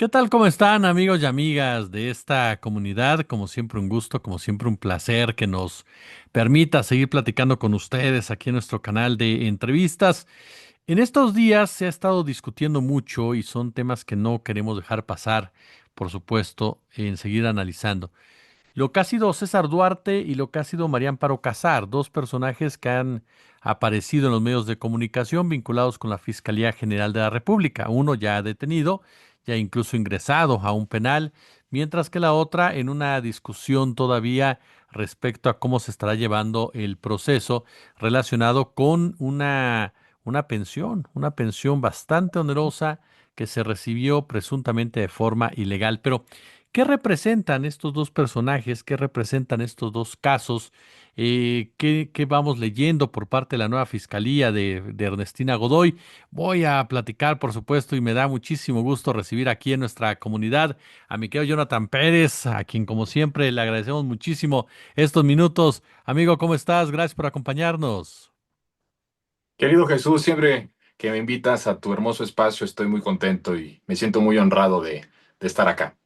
¿Qué tal? ¿Cómo están, amigos y amigas de esta comunidad? Como siempre, un gusto, como siempre, un placer que nos permita seguir platicando con ustedes aquí en nuestro canal de entrevistas. En estos días se ha estado discutiendo mucho y son temas que no queremos dejar pasar, por supuesto, en seguir analizando. Lo que ha sido César Duarte y lo que ha sido María Amparo Casar, dos personajes que han aparecido en los medios de comunicación vinculados con la Fiscalía General de la República. Uno ya detenido, ya incluso ingresado a un penal, mientras que la otra en una discusión todavía respecto a cómo se estará llevando el proceso relacionado con una pensión bastante onerosa que se recibió presuntamente de forma ilegal. Pero ¿qué representan estos dos personajes? ¿Qué representan estos dos casos? ¿Qué vamos leyendo por parte de la nueva fiscalía de Ernestina Godoy? Voy a platicar, por supuesto, y me da muchísimo gusto recibir aquí en nuestra comunidad a mi querido Jonathan Pérez, a quien, como siempre, le agradecemos muchísimo estos minutos. Amigo, ¿cómo estás? Gracias por acompañarnos. Querido Jesús, siempre que me invitas a tu hermoso espacio estoy muy contento y me siento muy honrado de estar acá.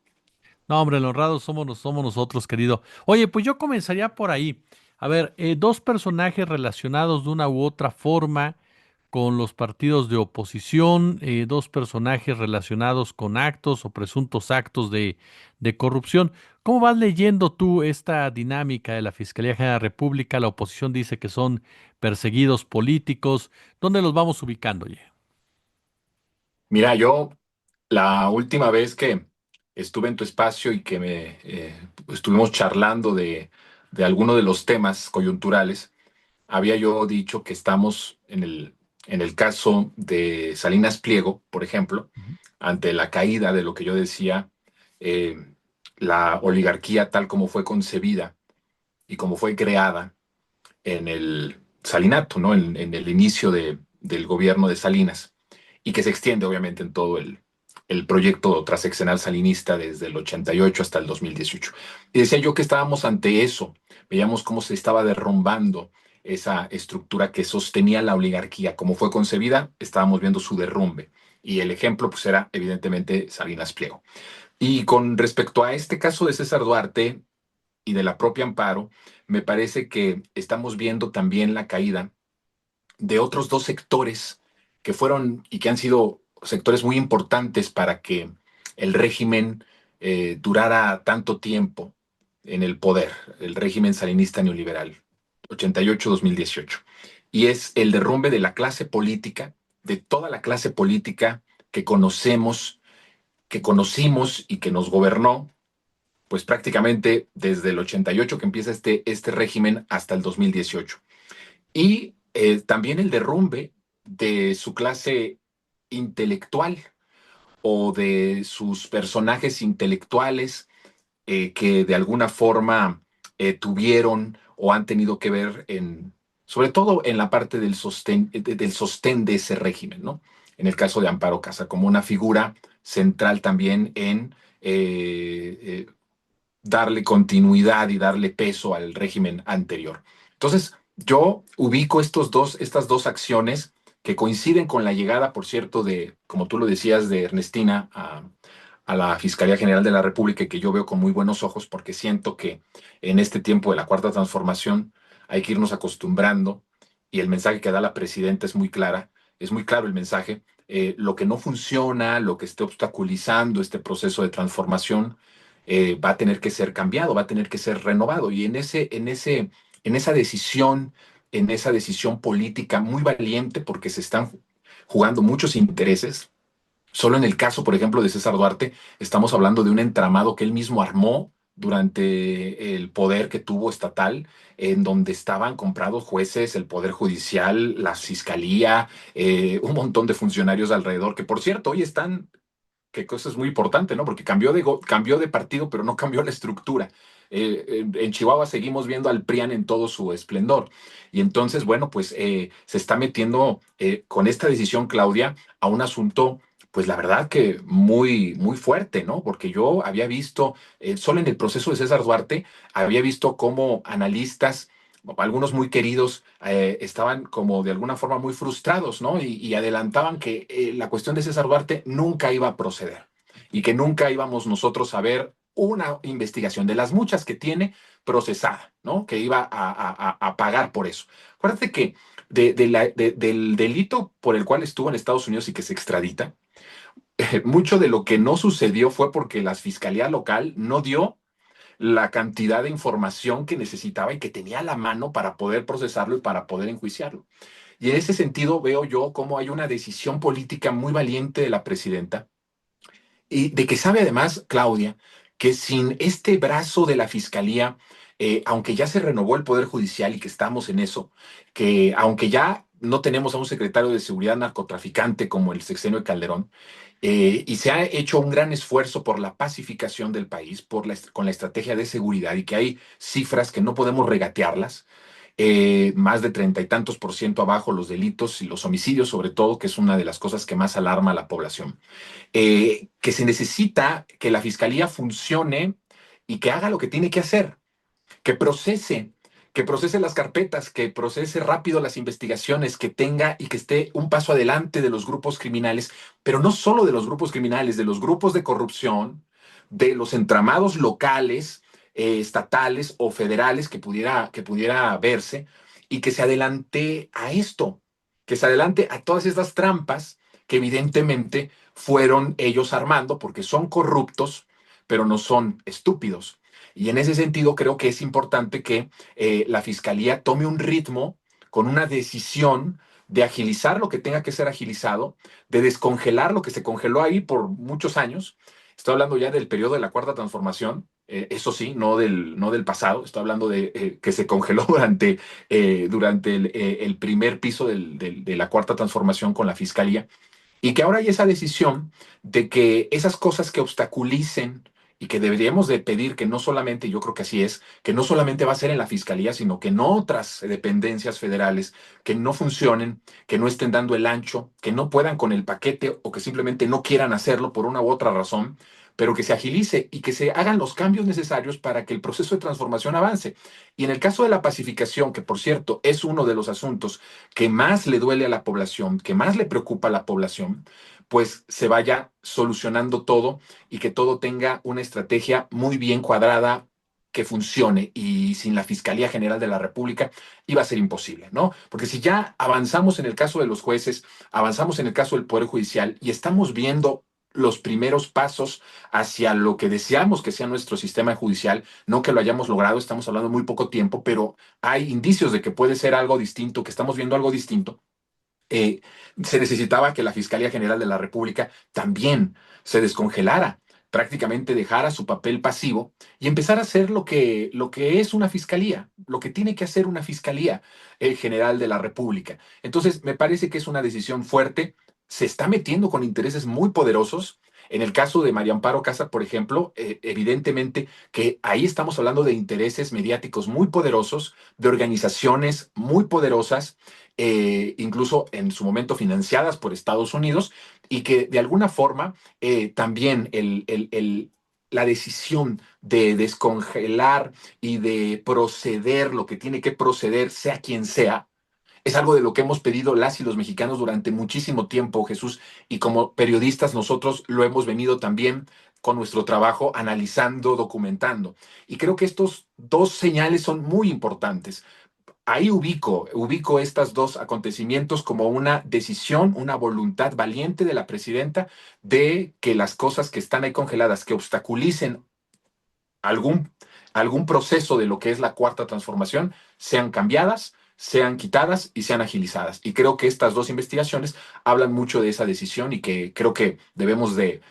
No, hombre, los honrados somos nosotros, querido. Oye, pues yo comenzaría por ahí. A ver, dos personajes relacionados de una u otra forma con los partidos de oposición, dos personajes relacionados con actos o presuntos actos de corrupción. ¿Cómo vas leyendo tú esta dinámica de la Fiscalía General de la República? La oposición dice que son perseguidos políticos. ¿Dónde los vamos ubicando, oye? Mira, yo la última vez que estuve en tu espacio y que estuvimos charlando de alguno de los temas coyunturales, había yo dicho que estamos en el caso de Salinas Pliego, por ejemplo, Ujú. ante la caída de lo que yo decía, eh, la oligarquía tal como fue concebida y como fue creada en el salinato, ¿no? En el inicio del gobierno de Salinas y que se extiende obviamente en todo el proyecto transeccional salinista desde el 88 hasta el 2018. Y decía yo que estábamos ante eso, veíamos cómo se estaba derrumbando esa estructura que sostenía la oligarquía, como fue concebida, estábamos viendo su derrumbe. Y el ejemplo pues era evidentemente Salinas Pliego. Y con respecto a este caso de César Duarte, y de la propia Amparo, me parece que estamos viendo también la caída de otros dos sectores que fueron y que han sido sectores muy importantes para que el régimen durara tanto tiempo en el poder, el régimen salinista neoliberal, 88-2018. Y es el derrumbe de la clase política, de toda la clase política que conocemos, que conocimos y que nos gobernó pues prácticamente desde el 88 que empieza este régimen hasta el 2018. Y también el derrumbe de su clase intelectual o de sus personajes intelectuales que de alguna forma tuvieron o han tenido que ver sobre todo en la parte del sostén de ese régimen, ¿no? En el caso de Amparo Casa, como una figura central también en darle continuidad y darle peso al régimen anterior. Entonces, yo ubico estas dos acciones que coinciden con la llegada, por cierto, como tú lo decías, de Ernestina a la Fiscalía General de la República, y que yo veo con muy buenos ojos porque siento que en este tiempo de la Cuarta Transformación hay que irnos acostumbrando y el mensaje que da la presidenta es muy claro el mensaje. Lo que no funciona, lo que esté obstaculizando este proceso de transformación, va a tener que ser cambiado, va a tener que ser renovado. Y en esa decisión política muy valiente, porque se están jugando muchos intereses. Solo en el caso, por ejemplo, de César Duarte, estamos hablando de un entramado que él mismo armó durante el poder que tuvo estatal, en donde estaban comprados jueces, el Poder Judicial, la Fiscalía, un montón de funcionarios alrededor, que por cierto, hoy están, que cosa es muy importante, ¿no? Porque cambió de partido, pero no cambió la estructura. En Chihuahua seguimos viendo al PRIAN en todo su esplendor. Y entonces, bueno, pues se está metiendo con esta decisión, Claudia, a un asunto, pues la verdad que muy, muy fuerte, ¿no? Porque yo había visto, solo en el proceso de César Duarte, había visto cómo analistas, algunos muy queridos, estaban como de alguna forma muy frustrados, ¿no? Y adelantaban que la cuestión de César Duarte nunca iba a proceder. y que nunca íbamos nosotros a ver una investigación de las muchas que tiene procesada, ¿no? Que iba a pagar por eso. Acuérdate que del delito por el cual estuvo en Estados Unidos y que se extradita, mucho de lo que no sucedió fue porque la fiscalía local no dio la cantidad de información que necesitaba y que tenía a la mano para poder procesarlo y para poder enjuiciarlo. Y en ese sentido veo yo cómo hay una decisión política muy valiente de la presidenta y de que sabe además, Claudia, que sin este brazo de la fiscalía, aunque ya se renovó el Poder Judicial y que estamos en eso, que aunque ya no tenemos a un secretario de seguridad narcotraficante como el sexenio de Calderón, y se ha hecho un gran esfuerzo por la pacificación del país, con la estrategia de seguridad, y que hay cifras que no podemos regatearlas, más de 30 y tantos % abajo los delitos y los homicidios, sobre todo, que es una de las cosas que más alarma a la población. Que se necesita que la fiscalía funcione y que haga lo que tiene que hacer, que procese, que procese las carpetas, que procese rápido las investigaciones, que tenga y que esté un paso adelante de los grupos criminales, pero no solo de los grupos criminales, de los grupos de corrupción, de los entramados locales, estatales o federales que pudiera verse, y que se adelante a esto, que se adelante a todas estas trampas que evidentemente fueron ellos armando porque son corruptos, pero no son estúpidos. Y en ese sentido creo que es importante que la fiscalía tome un ritmo con una decisión de agilizar lo que tenga que ser agilizado, de descongelar lo que se congeló ahí por muchos años. Estoy hablando ya del periodo de la Cuarta Transformación, eso sí, no del pasado, estoy hablando de que se congeló durante el primer piso de la Cuarta Transformación con la Fiscalía, y que ahora hay esa decisión de que esas cosas que obstaculicen y que deberíamos de pedir que no solamente, yo creo que así es, que no solamente va a ser en la fiscalía, sino que en otras dependencias federales que no funcionen, que no estén dando el ancho, que no puedan con el paquete o que simplemente no quieran hacerlo por una u otra razón, pero que se agilice y que se hagan los cambios necesarios para que el proceso de transformación avance. Y en el caso de la pacificación, que por cierto es uno de los asuntos que más le duele a la población, que más le preocupa a la población, pues se vaya solucionando todo y que todo tenga una estrategia muy bien cuadrada que funcione, y sin la Fiscalía General de la República iba a ser imposible, ¿no? Porque si ya avanzamos en el caso de los jueces, avanzamos en el caso del Poder Judicial y estamos viendo los primeros pasos hacia lo que deseamos que sea nuestro sistema judicial, no que lo hayamos logrado, estamos hablando de muy poco tiempo, pero hay indicios de que puede ser algo distinto, que estamos viendo algo distinto. eh, Se necesitaba que la Fiscalía General de la República también se descongelara, prácticamente dejara su papel pasivo y empezar a hacer lo que es una fiscalía, lo que tiene que hacer una Fiscalía General de la República. Entonces, me parece que es una decisión fuerte, se está metiendo con intereses muy poderosos. En el caso de María Amparo Casas, por ejemplo, evidentemente que ahí estamos hablando de intereses mediáticos muy poderosos, de organizaciones muy poderosas, incluso en su momento financiadas por Estados Unidos, y que de alguna forma también la decisión de descongelar y de proceder lo que tiene que proceder, sea quien sea, es algo de lo que hemos pedido las y los mexicanos durante muchísimo tiempo, Jesús, y como periodistas nosotros lo hemos venido también con nuestro trabajo analizando, documentando. Y creo que estos dos señales son muy importantes. Ahí ubico estos dos acontecimientos como una decisión, una voluntad valiente de la presidenta de que las cosas que están ahí congeladas, que obstaculicen algún, algún proceso de lo que es la cuarta transformación, sean cambiadas, sean quitadas y sean agilizadas. Y creo que estas dos investigaciones hablan mucho de esa decisión y que creo que debemos de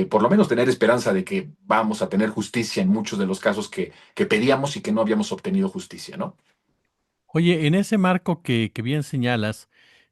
por lo menos tener esperanza de que vamos a tener justicia en muchos de los casos que pedíamos y que no habíamos obtenido justicia, ¿no? Oye, en ese marco que bien señalas,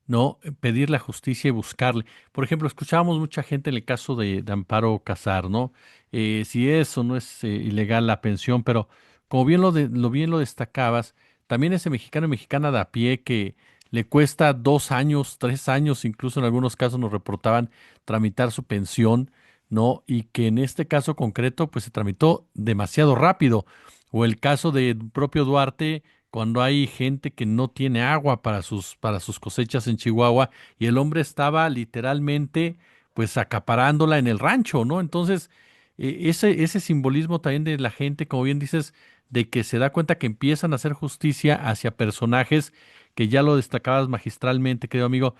¿no? Pedir la justicia y buscarle. Por ejemplo, escuchábamos mucha gente en el caso de Amparo Casar, ¿no? Si es o no es ilegal la pensión, pero como bien lo destacabas, también ese mexicano y mexicana de a pie que le cuesta 2 años, 3 años, incluso en algunos casos nos reportaban tramitar su pensión, ¿no? Y que en este caso concreto, pues se tramitó demasiado rápido. O el caso del propio Duarte cuando hay gente que no tiene agua para sus cosechas en Chihuahua y el hombre estaba literalmente pues acaparándola en el rancho, ¿no? Entonces, ese simbolismo también de la gente, como bien dices, de que se da cuenta que empiezan a hacer justicia hacia personajes que ya lo destacabas magistralmente, querido amigo,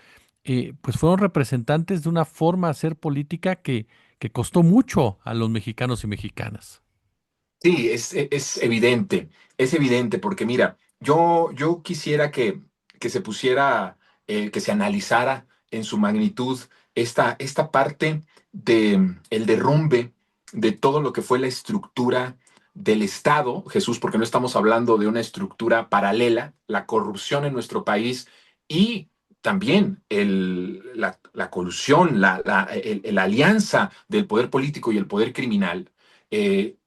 pues fueron representantes de una forma de hacer política que costó mucho a los mexicanos y mexicanas. Sí, es evidente, porque mira, yo quisiera que se pusiera, que se analizara en su magnitud esta parte de el derrumbe de todo lo que fue la estructura del Estado, Jesús, porque no estamos hablando de una estructura paralela, la corrupción en nuestro país y también la colusión, la alianza del poder político y el poder criminal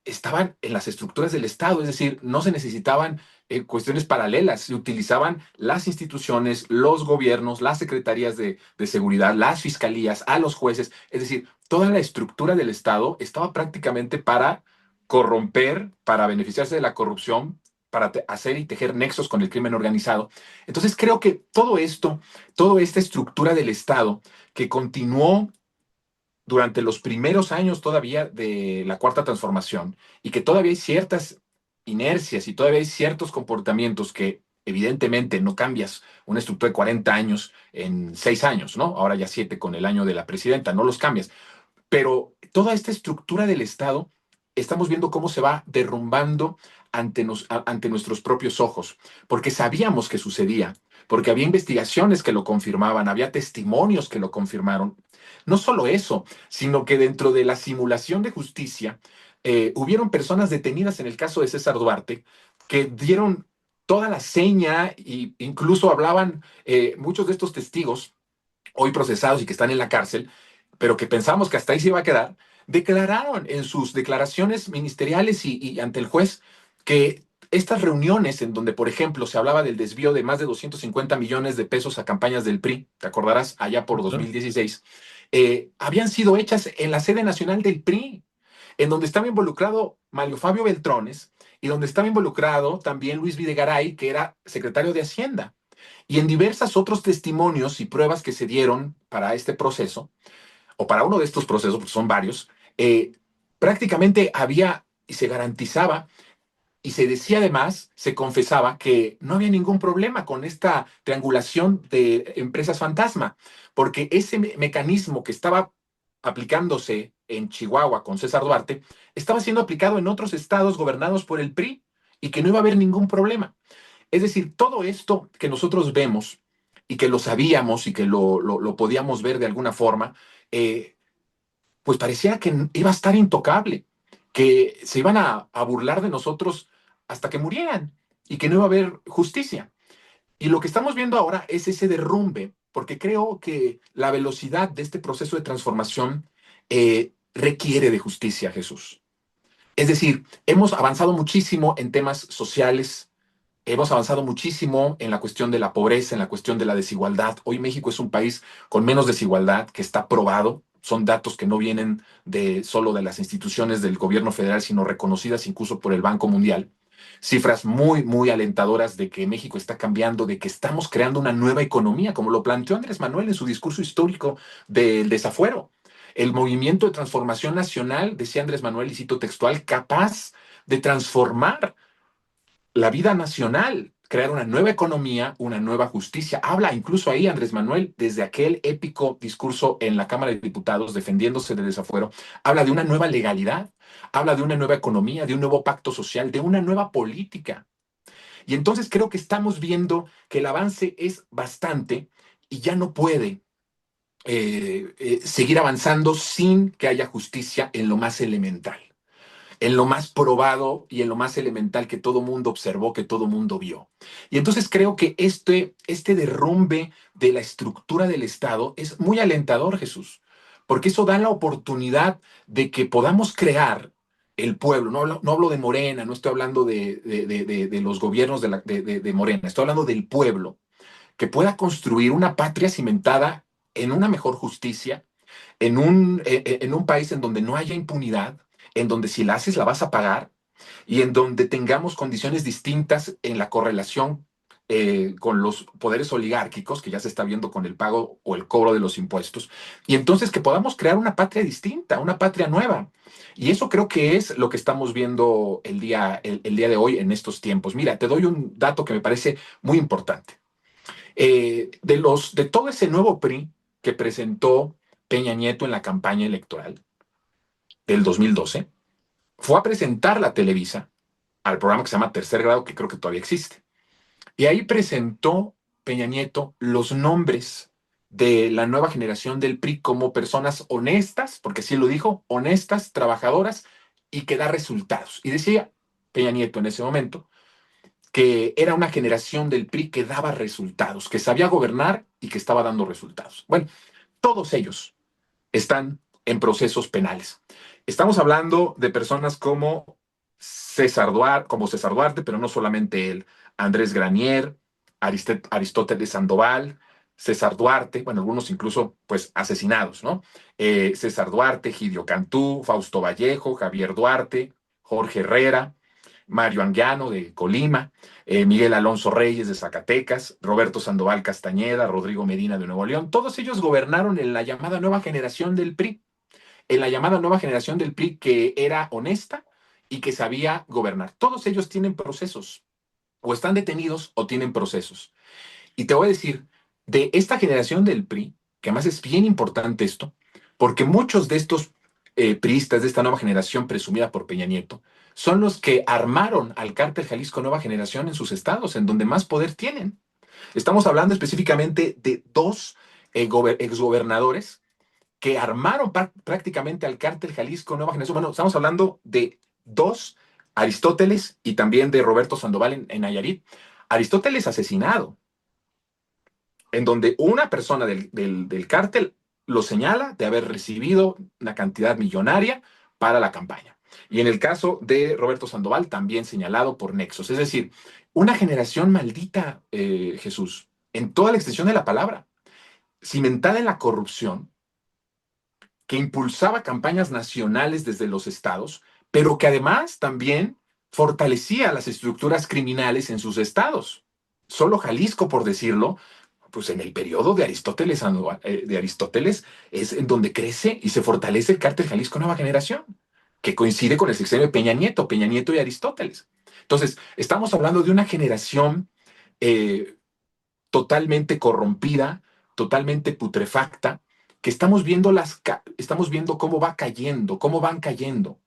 estaban en las estructuras del Estado, es decir, no se necesitaban cuestiones paralelas, se utilizaban las instituciones, los gobiernos, las secretarías de seguridad, las fiscalías, a los jueces, es decir, toda la estructura del Estado estaba prácticamente para corromper, para beneficiarse de la corrupción, para hacer y tejer nexos con el crimen organizado. Entonces creo que todo esto, toda esta estructura del Estado que continuó durante los primeros años todavía de la Cuarta Transformación y que todavía hay ciertas inercias y todavía hay ciertos comportamientos que evidentemente no cambias una estructura de 40 años en 6 años, ¿no? Ahora ya 7 con el año de la presidenta, no los cambias. Pero toda esta estructura del Estado, estamos viendo cómo se va derrumbando ante nuestros propios ojos, porque sabíamos que sucedía, porque había investigaciones que lo confirmaban, había testimonios que lo confirmaron. No solo eso, sino que dentro de la simulación de justicia, hubieron personas detenidas en el caso de César Duarte que dieron toda la seña e incluso hablaban muchos de estos testigos hoy procesados y que están en la cárcel, pero que pensamos que hasta ahí se iba a quedar, declararon en sus declaraciones ministeriales y ante el juez que estas reuniones en donde, por ejemplo, se hablaba del desvío de más de 250 millones de pesos a campañas del PRI, te acordarás, allá Sí, por claro. 2016, habían sido hechas en la sede nacional del PRI, en donde estaba involucrado Mario Fabio Beltrones y donde estaba involucrado también Luis Videgaray, que era secretario de Hacienda. Y en diversos otros testimonios y pruebas que se dieron para este proceso, o para uno de estos procesos, porque son varios, prácticamente había y se garantizaba y se decía además, se confesaba que no había ningún problema con esta triangulación de empresas fantasma, porque ese mecanismo que estaba aplicándose en Chihuahua con César Duarte, estaba siendo aplicado en otros estados gobernados por el PRI y que no iba a haber ningún problema. Es decir, todo esto que nosotros vemos y que lo sabíamos y que lo podíamos ver de alguna forma, eh, pues parecía que iba a estar intocable, que se iban a burlar de nosotros hasta que murieran y que no iba a haber justicia. Y lo que estamos viendo ahora es ese derrumbe, porque creo que la velocidad de este proceso de transformación requiere de justicia, Jesús. Es decir, hemos avanzado muchísimo en temas sociales, hemos avanzado muchísimo en la cuestión de la pobreza, en la cuestión de la desigualdad. Hoy México es un país con menos desigualdad, que está probado. Son datos que no vienen de solo de las instituciones del gobierno federal, sino reconocidas incluso por el Banco Mundial. Cifras muy, muy alentadoras de que México está cambiando, de que estamos creando una nueva economía, como lo planteó Andrés Manuel en su discurso histórico del desafuero. El movimiento de transformación nacional, decía Andrés Manuel, y cito textual, capaz de transformar la vida nacional, crear una nueva economía, una nueva justicia. Habla incluso ahí Andrés Manuel, desde aquel épico discurso en la Cámara de Diputados defendiéndose del desafuero, habla de una nueva legalidad, habla de una nueva economía, de un nuevo pacto social, de una nueva política. Y entonces creo que estamos viendo que el avance es bastante y ya no puede seguir avanzando sin que haya justicia en lo más elemental, en lo más probado y en lo más elemental que todo mundo observó, que todo mundo vio. Y entonces creo que este derrumbe de la estructura del Estado es muy alentador, Jesús, porque eso da la oportunidad de que podamos crear el pueblo. No hablo de Morena, no estoy hablando de los gobiernos de Morena, estoy hablando del pueblo, que pueda construir una patria cimentada en una mejor justicia, en un país en donde no haya impunidad, en donde si la haces la vas a pagar y en donde tengamos condiciones distintas en la correlación con los poderes oligárquicos, que ya se está viendo con el pago o el cobro de los impuestos, y entonces que podamos crear una patria distinta, una patria nueva. Y eso creo que es lo que estamos viendo el día de hoy en estos tiempos. Mira, te doy un dato que me parece muy importante. De todo ese nuevo PRI que presentó Peña Nieto en la campaña electoral del 2012, fue a presentar la Televisa al programa que se llama Tercer Grado, que creo que todavía existe. Y ahí presentó Peña Nieto los nombres de la nueva generación del PRI como personas honestas, porque sí lo dijo, honestas, trabajadoras y que da resultados. Y decía Peña Nieto en ese momento que era una generación del PRI que daba resultados, que sabía gobernar y que estaba dando resultados. Bueno, todos ellos están en procesos penales. Estamos hablando de personas como César Duarte, pero no solamente él, Andrés Granier, Aristóteles Sandoval, César Duarte, bueno, algunos incluso pues asesinados, ¿no? César Duarte, Gidio Cantú, Fausto Vallejo, Javier Duarte, Jorge Herrera, Mario Anguiano de Colima, Miguel Alonso Reyes de Zacatecas, Roberto Sandoval Castañeda, Rodrigo Medina de Nuevo León. Todos ellos gobernaron en la llamada nueva generación del PRI, en la llamada nueva generación del PRI que era honesta y que sabía gobernar. Todos ellos tienen procesos, o están detenidos o tienen procesos. Y te voy a decir, de esta generación del PRI, que además es bien importante esto, porque muchos de estos priistas de esta nueva generación presumida por Peña Nieto son los que armaron al cártel Jalisco Nueva Generación en sus estados, en donde más poder tienen. Estamos hablando específicamente de dos exgobernadores que armaron prácticamente al cártel Jalisco Nueva Generación. Bueno, estamos hablando de dos, Aristóteles y también de Roberto Sandoval en Nayarit. Aristóteles asesinado, en donde una persona del cártel lo señala de haber recibido una cantidad millonaria para la campaña. Y en el caso de Roberto Sandoval, también señalado por nexos. Es decir, una generación maldita, Jesús, en toda la extensión de la palabra, cimentada en la corrupción, que impulsaba campañas nacionales desde los estados, pero que además también fortalecía las estructuras criminales en sus estados. Solo Jalisco, por decirlo, pues en el periodo de Aristóteles es en donde crece y se fortalece el cártel Jalisco Nueva Generación, que coincide con el sexenio de Peña Nieto y Aristóteles. Entonces, estamos hablando de una generación eh, totalmente corrompida, totalmente putrefacta, que estamos viendo cómo va cayendo, cómo van cayendo.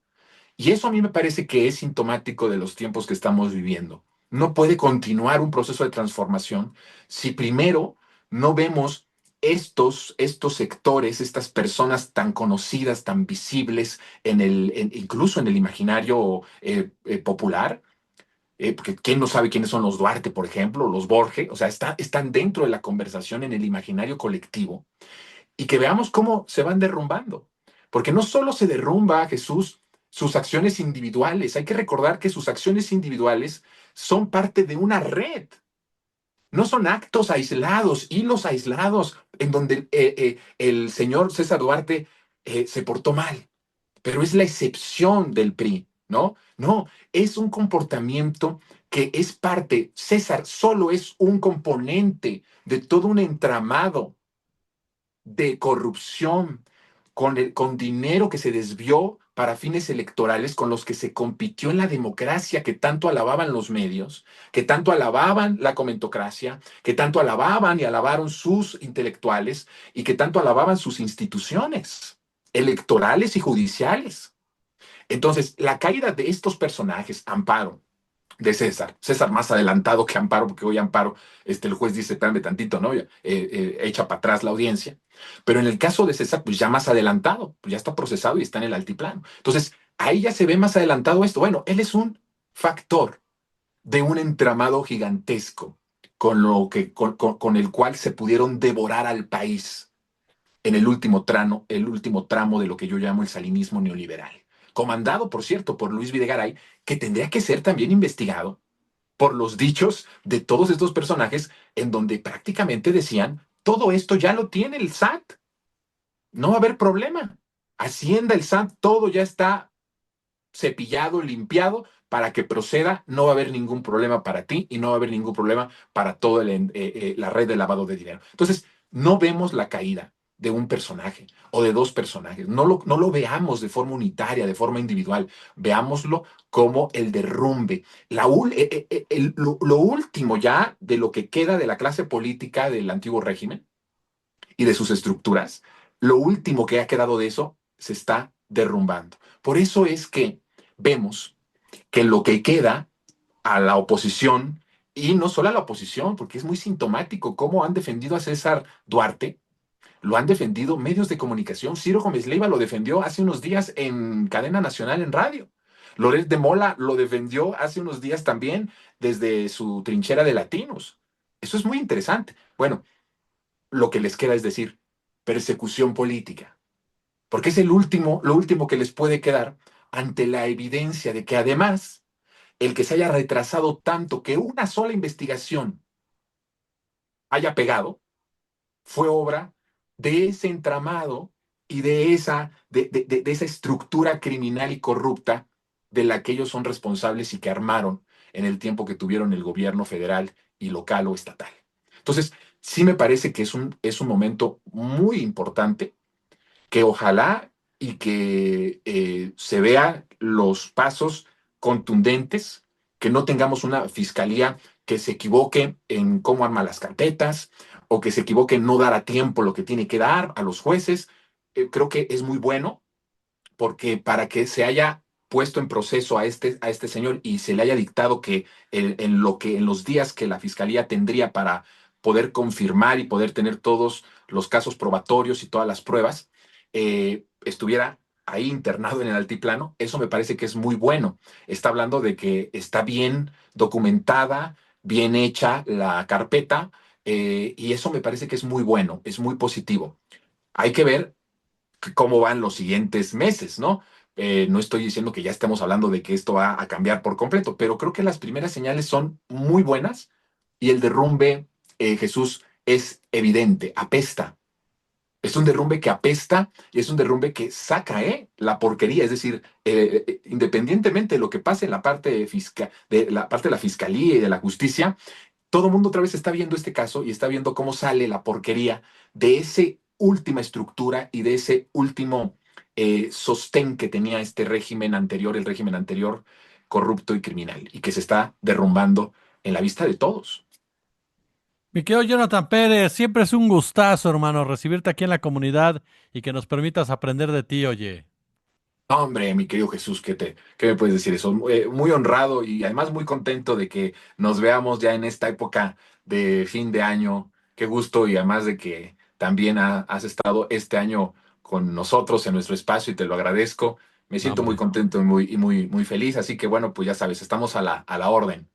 Y eso a mí me parece que es sintomático de los tiempos que estamos viviendo. No puede continuar un proceso de transformación si primero no vemos estos sectores, estas personas tan conocidas, tan visibles, incluso en el imaginario popular, porque quién no sabe quiénes son los Duarte, por ejemplo, los Borges, o sea, están dentro de la conversación en el imaginario colectivo, y que veamos cómo se van derrumbando. Porque no solo se derrumba, Jesús, sus acciones individuales, hay que recordar que sus acciones individuales son parte de una red, no son actos aislados, hilos aislados, en donde el señor César Duarte se portó mal, pero es la excepción del PRI, ¿no? No, es un comportamiento que es parte, César solo es un componente de todo un entramado de corrupción, con dinero que se desvió para fines electorales, con los que se compitió en la democracia que tanto alababan los medios, que tanto alababan la comentocracia, que tanto alababan y alabaron sus intelectuales y que tanto alababan sus instituciones electorales y judiciales. Entonces, la caída de estos personajes, Amparo, de César más adelantado que Amparo, porque hoy Amparo, el juez dice, espérame tantito, ¿no? Echa para atrás la audiencia. Pero en el caso de César, pues ya más adelantado, pues ya está procesado y está en el altiplano. Entonces, ahí ya se ve más adelantado esto. Bueno, él es un factor de un entramado gigantesco con el cual se pudieron devorar al país en el último tramo de lo que yo llamo el salinismo neoliberal, comandado, por cierto, por Luis Videgaray, que tendría que ser también investigado por los dichos de todos estos personajes en donde prácticamente decían, todo esto ya lo tiene el SAT, no va a haber problema. Hacienda, el SAT, todo ya está cepillado, limpiado, para que proceda, no va a haber ningún problema para ti y no va a haber ningún problema para toda la red de lavado de dinero. Entonces, no vemos la caída de un personaje o de dos personajes. No lo veamos de forma unitaria, de forma individual. Veámoslo como el derrumbe. Lo último ya de lo que queda de la clase política del antiguo régimen y de sus estructuras, lo último que ha quedado de eso se está derrumbando. Por eso es que vemos que lo que queda a la oposición, y no solo a la oposición, porque es muy sintomático cómo han defendido a César Duarte, lo han defendido medios de comunicación. Ciro Gómez Leiva lo defendió hace unos días en cadena nacional en radio. Loret de Mola lo defendió hace unos días también desde su trinchera de latinos. Eso es muy interesante. Bueno, lo que les queda es decir, persecución política, porque es lo último que les puede quedar ante la evidencia de que además el que se haya retrasado tanto que una sola investigación haya pegado fue obra de ese entramado y de esa estructura criminal y corrupta de la que ellos son responsables y que armaron en el tiempo que tuvieron el gobierno federal y local o estatal. Entonces, sí me parece que es un momento muy importante que ojalá y que se vean los pasos contundentes, que no tengamos una fiscalía que se equivoque en cómo arma las carpetas o que se equivoque en no dar a tiempo lo que tiene que dar a los jueces. Creo que es muy bueno porque para que se haya puesto en proceso a este señor y se le haya dictado que en los días que la fiscalía tendría para poder confirmar y poder tener todos los casos probatorios y todas las pruebas, estuviera ahí internado en el altiplano, eso me parece que es muy bueno. Está hablando de que está bien documentada, bien hecha la carpeta, y eso me parece que es muy bueno, es muy positivo. Hay que ver cómo van los siguientes meses, ¿no? No estoy diciendo que ya estemos hablando de que esto va a cambiar por completo, pero creo que las primeras señales son muy buenas y el derrumbe, Jesús, es evidente, apesta. Es un derrumbe que apesta y es un derrumbe que saca la porquería. Es decir, independientemente de lo que pase en la parte, de la parte de la fiscalía y de la justicia, todo el mundo otra vez está viendo este caso y está viendo cómo sale la porquería de esa última estructura y de ese último sostén que tenía este régimen anterior, el régimen anterior corrupto y criminal, y que se está derrumbando en la vista de todos. Mi querido Jonathan Pérez, siempre es un gustazo, hermano, recibirte aquí en la comunidad y que nos permitas aprender de ti, oye. Hombre, mi querido Jesús, ¿qué me puedes decir eso? Muy honrado y además muy contento de que nos veamos ya en esta época de fin de año. Qué gusto y además de que también has estado este año con nosotros en nuestro espacio y te lo agradezco. Me No, siento muy hombre. contento y muy feliz. Así que bueno, pues ya sabes, estamos a la orden.